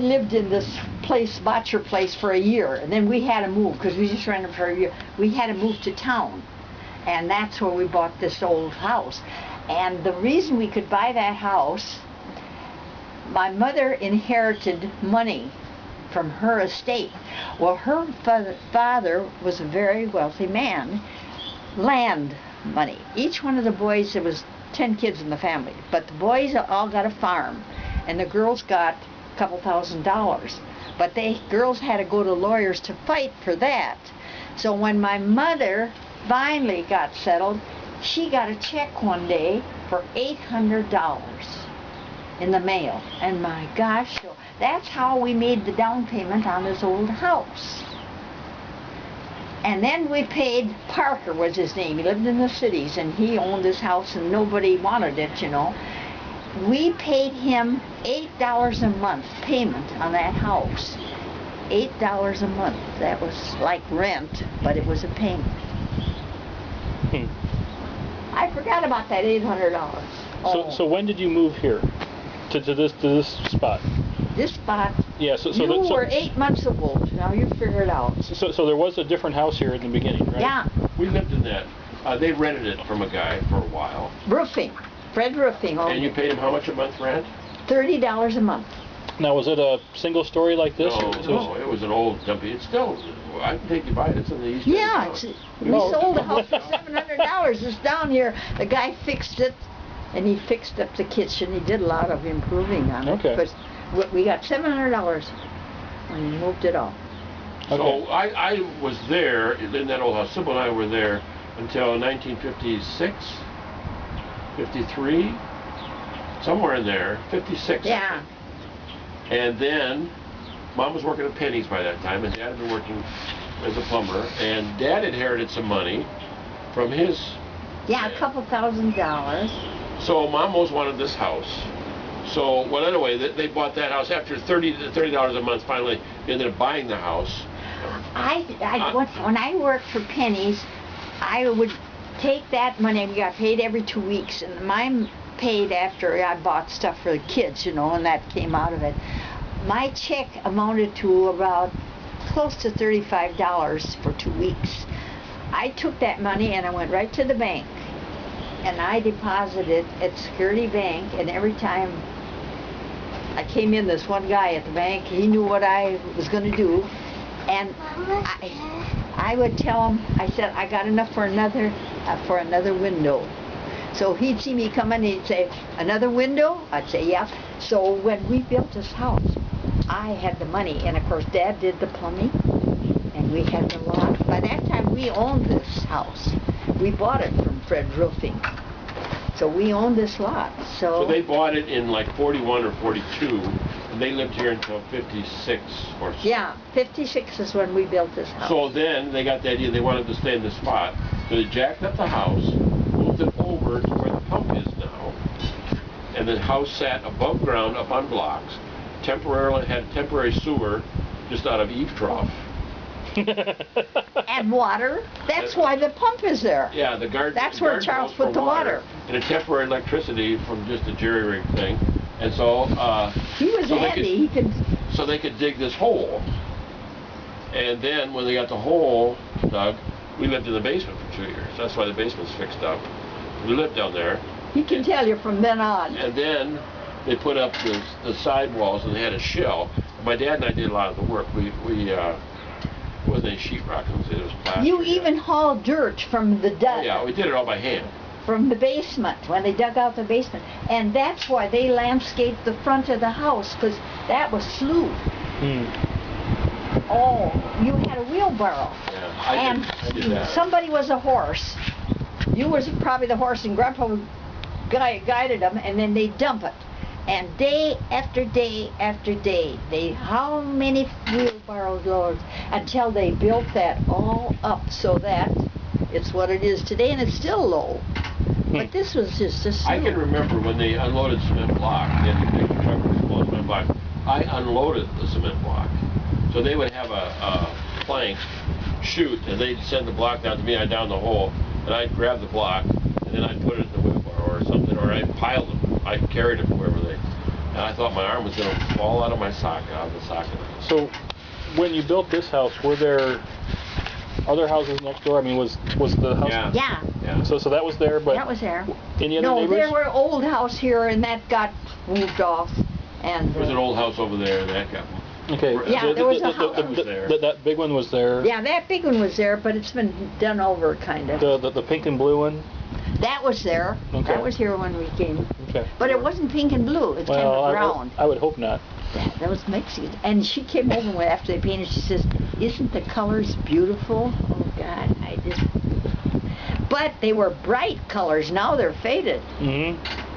lived in this place, Botcher Place, for a year, and then we had to move because we just rented for a year. We had to move to town, and that's where we bought this old house. And the reason we could buy that house, my mother inherited money from her estate. Well, her father was a very wealthy man, land money. Each one of the boys, there was 10 kids in the family, but the boys all got a farm, and the girls got a couple $1,000s. But girls had to go to lawyers to fight for that. So when my mother finally got settled, she got a check one day for $800 in the mail. And my gosh, so that's how we made the down payment on this old house. And then we paid, Parker was his name, he lived in the cities, and he owned this house and nobody wanted it, you know. We paid him $8 a month payment on that house. $8 a month. That was like rent, but it was a payment. I forgot about that $800. Oh. So when did you move here to this spot? This spot. Yeah. So you were 8 months old. Now you figure it out. So there was a different house here in the beginning, right? Yeah. We lived in that. They rented it from a guy for a while. Roofing. Fred Roofing. And you paid him how much a month rent? $30 a month. Now, was it a single story like this? No, it was an old dumpy. It's still, I can take you by it. It's in the east. Yeah, we sold the house for $700. It's down here. The guy fixed it, and he fixed up the kitchen. He did a lot of improving on it. Okay. But we got $700 when he moved it all. Okay. So I was there in that old house. Sybil and I were there until 1956, 53, somewhere in there, 56. Yeah. And then Mom was working at Penny's by that time, and Dad had been working as a plumber, and Dad inherited some money from his... Yeah, a couple $1,000s. So Mom always wanted this house. So, well, anyway, they bought that house. After $30 a month, finally, they ended up buying the house. When I worked for Penny's, I would take that money. We got paid every 2 weeks, and mine paid after I bought stuff for the kids, you know, and that came out of it. My check amounted to about close to $35 for 2 weeks. I took that money and I went right to the bank, and I deposited at Security Bank, and every time I came in, this one guy at the bank, he knew what I was going to do, and I would tell him, I said, I got enough for another window. So he'd see me coming, he'd say, another window? I'd say, yeah. So when we built this house, I had the money, and of course Dad did the plumbing, and we had the lot. By that time, we owned this house. We bought it from Fred Roofing. So we owned this lot. So they bought it in like 41 or 42, and they lived here until 56 or so. Yeah, 56 is when we built this house. So then they got the idea they wanted to stay in this spot. So they jacked up the house, moved it over to where the pump is now, and the house sat above ground up on blocks, had a temporary sewer just out of eave trough. And water. That's why the pump is there. Yeah, the garden. That's where Charles put the water. And a temporary electricity from just a jerry rig thing. And so he was handy. So they could dig this hole. And then when they got the hole dug, we lived in the basement for 2 years. That's why the basement's fixed up. We lived down there. He can tell you from then on. And then they put up the side walls, and they had a shell. My dad and I did a lot of the work. We it wasn't any sheetrock, it was plaster. You even hauled dirt from the dug. Yeah, we did it all by hand. From the basement, when they dug out the basement. And that's why they landscaped the front of the house, because that was slough. Oh, you had a wheelbarrow. Yeah, I did that. Somebody was a horse. You was probably the horse, and Grandpa guided them, and then they dump it. And day after day after day, how many wheelbarrow loads until they built that all up so that it's what it is today, and it's still low. But this was just a slough. I can remember when they unloaded cement block. They had the big truck full of cement block. I unloaded the cement block. So they would have a plank shoot, and they'd send the block down to me. I'd down the hole, and I'd grab the block, and then I'd put it in the wheelbarrow or something, or I'd pile them. I carried it wherever they. And I thought my arm was going to fall out of my socket, out of the socket. So, when you built this house, were there other houses next door? I mean, was the house? Yeah. Yeah, Yeah. So that was there, but that was there. any other No, neighbors? there were old house here, and that got moved off. And There's an old house over there that got. Okay. Yeah, there was a house. there. That big one was there. yeah, that big one was there, but it's been done over, kind of. The pink and blue one. That was there. Okay. That was here when we came. Okay. But it wasn't pink and blue. It's kind Well, of brown. I would hope not. Yeah, that was Mexican. And she came over after they painted. She says, "Isn't the colors beautiful?" Oh God, I just. But they were bright colors. Now they're faded. Mm-hmm.